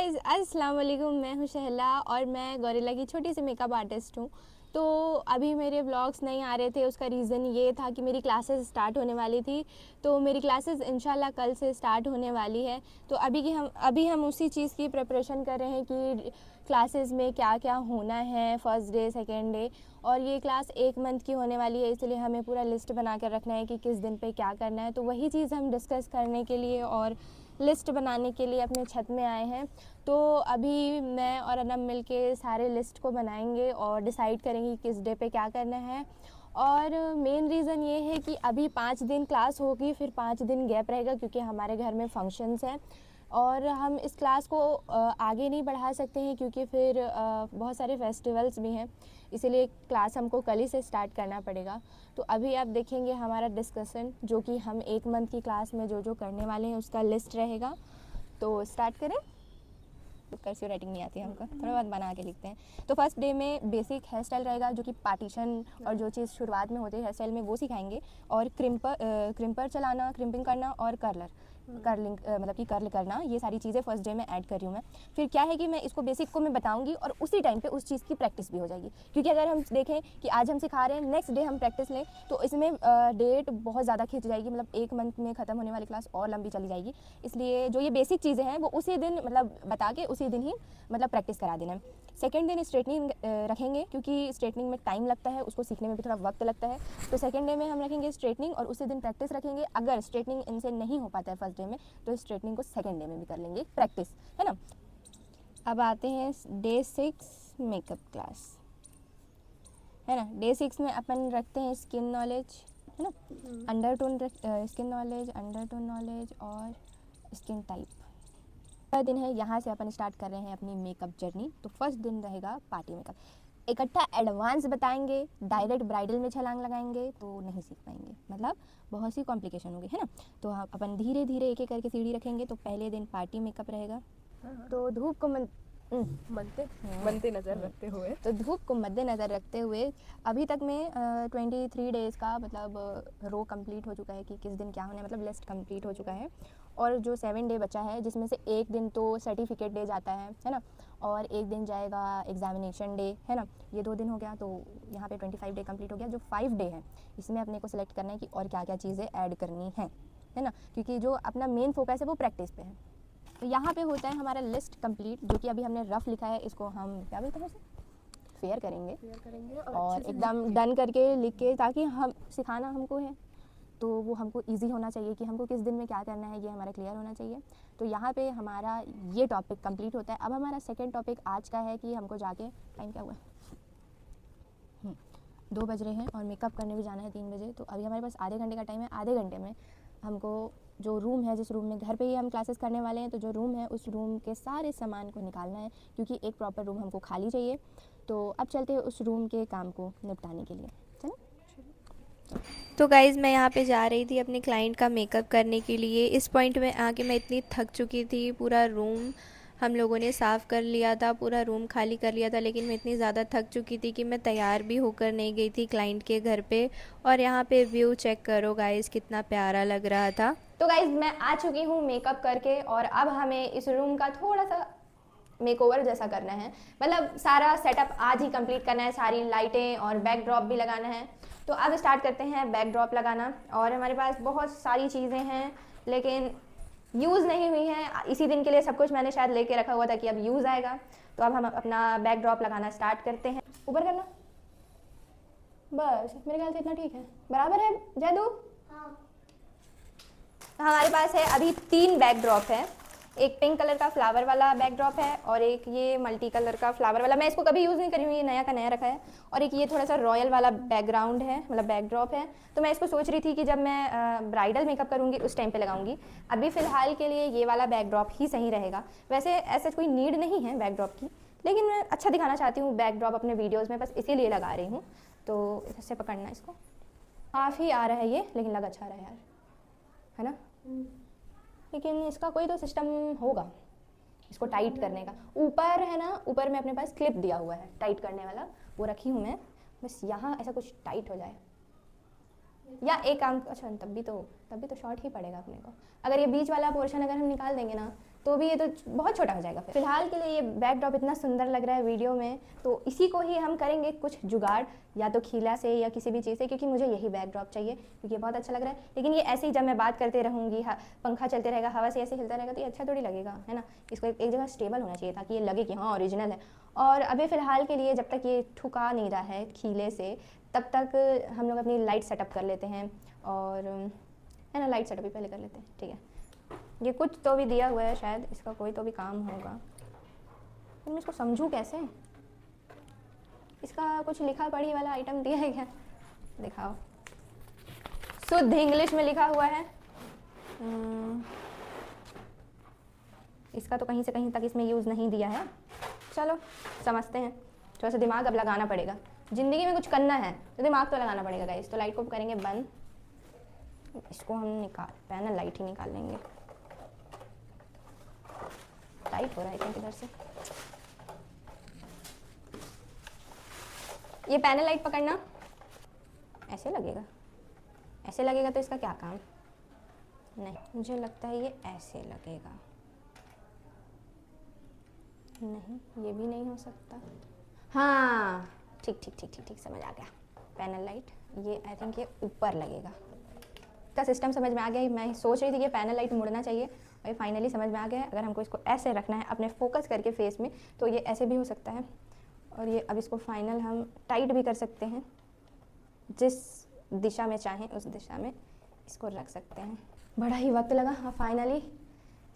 Guys अस्सलाम वालेकुम, मैं हूँ शहला और मैं गोरिल्ला की छोटी सी मेकअप आर्टिस्ट हूँ। तो अभी मेरे व्लॉग्स नहीं आ रहे थे, उसका रीज़न ये था कि मेरी क्लासेस स्टार्ट होने वाली थी। तो मेरी क्लासेस इंशाल्लाह कल से स्टार्ट होने वाली है। तो अभी हम उसी चीज़ की प्रिपरेशन कर रहे हैं कि क्लासेस में क्या क्या होना है, फ़र्स्ट डे सेकेंड डे। और ये क्लास 1 मंथ की होने वाली है, इसलिए हमें पूरा लिस्ट बना कर रखना है कि किस दिन पे क्या करना है। तो वही चीज़ हम डिस्कस करने के लिए और लिस्ट बनाने के लिए अपने छत में आए हैं। तो अभी मैं और अनम मिलके सारे लिस्ट को बनाएंगे और डिसाइड करेंगे किस डे पे क्या करना है। और मेन रीज़न ये है कि अभी 5 दिन क्लास होगी, फिर 5 दिन गैप रहेगा क्योंकि हमारे घर में फंक्शंस हैं और हम इस क्लास को आगे नहीं बढ़ा सकते हैं क्योंकि फिर बहुत सारे फेस्टिवल्स भी हैं, इसीलिए क्लास हमको कल ही से स्टार्ट करना पड़ेगा। तो अभी आप देखेंगे हमारा डिस्कशन, जो कि हम 1 मंथ की क्लास में जो जो करने वाले हैं उसका लिस्ट रहेगा। तो स्टार्ट करें। तो कर्सिव राइटिंग नहीं आती है हमको, थोड़ा बहुत बना के लिखते हैं। तो फर्स्ट डे में बेसिक हेयर स्टाइल रहेगा, जो कि पार्टीशन और जो चीज़ शुरुआत में होती है हेयर स्टाइल में वो सिखाएंगे। और क्रिम्पर चलाना, क्रिम्पिंग करना और कर्लिंग मतलब कि कर्ल करना, ये सारी चीज़ें फर्स्ट डे में ऐड कर रही हूँ मैं। फिर क्या है कि मैं इसको बेसिक को मैं बताऊँगी और उसी टाइम पे उस चीज़ की प्रैक्टिस भी हो जाएगी, क्योंकि अगर हम देखें कि आज हम सिखा रहे हैं, नेक्स्ट डे हम प्रैक्टिस लें, तो इसमें डेट बहुत ज़्यादा खिंच जाएगी, मतलब 1 मंथ में ख़त्म होने वाली क्लास और लंबी चली जाएगी। इसलिए जो ये बेसिक चीज़ें हैं वो उसी दिन मतलब बता के उसी दिन ही मतलब प्रैक्टिस करा देना है। सेकेंड दिन स्ट्रेटनिंग रखेंगे, क्योंकि स्ट्रेटनिंग में टाइम लगता है, उसको सीखने में भी थोड़ा वक्त लगता है। तो सेकेंड डे में हम रखेंगे स्ट्रेटनिंग और उसी दिन प्रैक्टिस रखेंगे। अगर स्ट्रेटनिंग इनसे नहीं हो पाता है फर्स्ट डे में, तो स्ट्रेटनिंग को सेकेंड डे में भी कर लेंगे प्रैक्टिस, है ना। अब आते हैं डे 6 मेकअप क्लास, है ना। डे 6 में अपन रखते हैं स्किन नॉलेज, है ना, undertone skin knowledge, undertone knowledge और स्किन टाइप। पहला दिन है, यहाँ से अपन स्टार्ट कर रहे हैं अपनी मेकअप जर्नी। तो फर्स्ट दिन रहेगा पार्टी मेकअप। इकट्ठा एडवांस बताएंगे, डायरेक्ट ब्राइडल में छलांग लगाएंगे तो नहीं सीख पाएंगे, मतलब बहुत सी कॉम्प्लिकेशन होगी, है ना। तो अपन धीरे धीरे एक एक करके सीढ़ी रखेंगे। तो पहले दिन पार्टी मेकअप रहेगा। तो धूप को मद्देनज़र रखते हुए अभी तक में 23 डेज़ का मतलब रो कंप्लीट हो चुका है कि किस दिन क्या होना है, मतलब लिस्ट कंप्लीट हो चुका है। और जो 7 डे बचा है, जिसमें से एक दिन तो सर्टिफिकेट डे जाता है ना, और एक दिन जाएगा एग्जामिनेशन डे, है ना। ये 2 दिन हो गया, तो यहाँ पे 25 डे कंप्लीट हो गया। जो 5 डे है, इसमें अपने को सिलेक्ट करना है कि और क्या क्या चीज़ें ऐड करनी है ना, क्योंकि जो अपना मेन फोकस है वो प्रैक्टिस पे है। तो यहाँ पे होता है हमारा लिस्ट कंप्लीट, जो कि अभी हमने रफ लिखा है, इसको हम क्या बोलते हैं, फेयर करेंगे और एकदम डन करके लिख के, ताकि हम सिखाना हमको है तो वो हमको इजी होना चाहिए कि हमको किस दिन में क्या करना है, ये हमारा क्लियर होना चाहिए। तो यहाँ पे हमारा ये टॉपिक कंप्लीट होता है। अब हमारा सेकंड टॉपिक आज का है कि हमको जाके, टाइम क्या हुआ है, 2 बज रहे हैं और मेकअप करने भी जाना है 3 बजे। तो अभी हमारे पास आधे घंटे का टाइम है। आधे घंटे में हमको जो रूम है, जिस रूम में घर पे ही हम क्लासेस करने वाले हैं, तो जो रूम है उस रूम के सारे सामान को निकालना है, क्योंकि एक प्रॉपर रूम हमको खाली चाहिए। तो अब चलते हैं उस रूम के काम को निपटाने के लिए, चलो। तो गाइज़ मैं यहाँ पे जा रही थी अपने क्लाइंट का मेकअप करने के लिए। इस पॉइंट में आके मैं इतनी थक चुकी थी। पूरा रूम हम लोगों ने साफ़ कर लिया था, पूरा रूम खाली कर लिया था, लेकिन मैं इतनी ज़्यादा थक चुकी थी कि मैं तैयार भी होकर नहीं गई थी क्लाइंट के घर पे। और यहाँ पे व्यू चेक करो गाइज़, कितना प्यारा लग रहा था। तो गाइज़ मैं आ चुकी हूँ मेकअप करके, और अब हमें इस रूम का थोड़ा सा मेकओवर जैसा करना है, मतलब सारा सेटअप आज ही कंप्लीट करना है, सारी लाइटें और बैकड्रॉप भी लगाना है। तो अब स्टार्ट करते हैं बैकड्रॉप लगाना। और हमारे पास बहुत सारी चीज़ें हैं लेकिन यूज़ नहीं हुई हैं, इसी दिन के लिए सब कुछ मैंने शायद लेके रखा हुआ था कि अब यूज़ आएगा। तो अब हम अपना बैकड्रॉप लगाना स्टार्ट करते हैं। ऊपर करना, बस मेरे ख्याल से इतना ठीक है, बराबर है जैदू। हमारे पास है अभी 3 बैकड्रॉप है। एक पिंक कलर का फ्लावर वाला बैकड्रॉप है और एक ये मल्टी कलर का फ्लावर वाला, मैं इसको कभी यूज़ नहीं करी हूँ, ये नया का नया रखा है। और एक ये थोड़ा सा रॉयल वाला बैकग्राउंड है, मतलब बैकड्रॉप है। तो मैं इसको सोच रही थी कि जब मैं ब्राइडल मेकअप करूँगी उस टाइम पे लगाऊंगी। अभी फ़िलहाल के लिए ये वाला बैकड्रॉप ही सही रहेगा। वैसे ऐसा कोई नीड नहीं है बैकड्रॉप की, लेकिन मैं अच्छा दिखाना चाहती हूँ बैकड्रॉप अपने वीडियोज़ में, बस इसीलिए लगा रही हूँ। तो इससे पकड़ना, इसको काफ़ी आ रहा है ये, लेकिन लग अच्छा रहा है यार, है ना। लेकिन इसका कोई तो सिस्टम होगा इसको टाइट करने का। ऊपर है ना, ऊपर में अपने पास क्लिप दिया हुआ है टाइट करने वाला, वो रखी हूँ मैं, बस यहाँ ऐसा कुछ टाइट हो जाए। या एक काम, अच्छा तब भी तो शॉर्ट ही पड़ेगा अपने को। अगर ये बीच वाला पोर्शन अगर हम निकाल देंगे ना, तो भी ये तो बहुत छोटा हो जाएगा। फिलहाल के लिए ये बैकड्रॉप इतना सुंदर लग रहा है वीडियो में, तो इसी को ही हम करेंगे कुछ जुगाड़, या तो खीला से या किसी भी चीज़ से, क्योंकि मुझे यही बैकड्रॉप चाहिए, क्योंकि ये बहुत अच्छा लग रहा है। लेकिन ये ऐसे ही जब मैं बात करते रहूँगी, पंखा चलते रहेगा, हवा से ऐसे हिलता रहेगा, तो ये अच्छा थोड़ी लगेगा, है ना। इसको एक जगह स्टेबल होना चाहिए ताकि ये लगे कि हाँ ओरिजिनल है। और अभी फ़िलहाल के लिए जब तक ये ठुका नहीं रहा है खीले से, तब तक हम लोग अपनी लाइट सेटअप कर लेते हैं, और है ना, लाइट सेटअप ही पहले कर लेते हैं, ठीक है। ये कुछ तो भी दिया हुआ है, शायद इसका कोई तो भी काम होगा, तो मैं इसको समझूं कैसे। इसका कुछ लिखा पढ़ी वाला आइटम दिया है क्या, दिखाओ। शुद्ध इंग्लिश में लिखा हुआ है। इसका तो कहीं से कहीं तक इसमें यूज़ नहीं दिया है। चलो समझते हैं, थोड़ा सा दिमाग अब लगाना पड़ेगा। ज़िंदगी में कुछ करना है तो दिमाग तो लगाना पड़ेगा गाइस। तो लाइट को करेंगे बंद, इसको हम पैनल लाइट ही निकाल लेंगे। टाइट हो रहा है इधर से। ये पैनल लाइट पकड़ना ऐसे लगेगा, ऐसे लगेगा तो इसका क्या काम। नहीं, मुझे लगता है ये ऐसे लगेगा। नहीं, ये भी नहीं हो सकता। हाँ ठीक ठीक ठीक ठीक ठीक, समझ आ गया। पैनल लाइट ये आई थिंक ये ऊपर लगेगा। का सिस्टम समझ में आ गया। मैं सोच रही थी कि पैनल लाइट मुड़ना चाहिए, और ये फाइनली समझ में आ गया है। अगर हमको इसको ऐसे रखना है अपने फोकस करके फेस में, तो ये ऐसे भी हो सकता है। और ये अब इसको फाइनल हम टाइट भी कर सकते हैं, जिस दिशा में चाहें उस दिशा में इसको रख सकते हैं। बड़ा ही वक्त लगा। हाँ फाइनली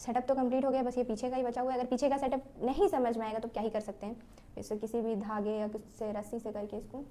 सेटअप तो कंप्लीट हो गया, बस ये पीछे का ही बचा हुआ है। अगर पीछे का सेटअप नहीं समझ में आएगा तो क्या ही कर सकते हैं, इससे किसी भी धागे या किसी रस्सी से करके इसको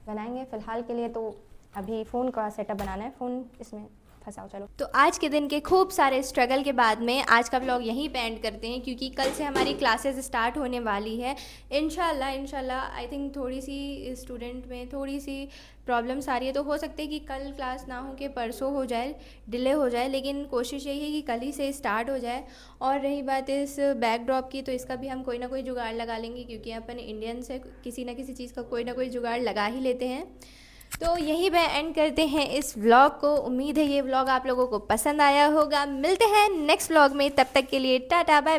बनाएंगे। फ़िलहाल के लिए तो अभी फ़ोन का सेटअप बनाना है, फ़ोन इसमें फंसाओ। चलो, तो आज के दिन के खूब सारे स्ट्रगल के बाद में आज का व्लॉग यहीं पे एंड करते हैं, क्योंकि कल से हमारी क्लासेस स्टार्ट होने वाली है। इंशाल्लाह आई थिंक थोड़ी सी स्टूडेंट में थोड़ी सी प्रॉब्लम्स आ रही है, तो हो सकता है कि कल क्लास ना हो के परसों हो जाए, डिले हो जाए, लेकिन कोशिश यही है कि कल ही से स्टार्ट हो जाए। और रही बात इस बैकड्रॉप की, तो इसका भी हम कोई ना कोई जुगाड़ लगा लेंगे, क्योंकि अपन इंडियन से किसी ना किसी चीज़ का कोई ना कोई जुगाड़ लगा ही लेते हैं। तो यही पे एंड करते हैं इस व्लॉग को। उम्मीद है ये व्लॉग आप लोगों को पसंद आया होगा। मिलते हैं नेक्स्ट व्लॉग में, तब तक के लिए टाटा बाय बाय।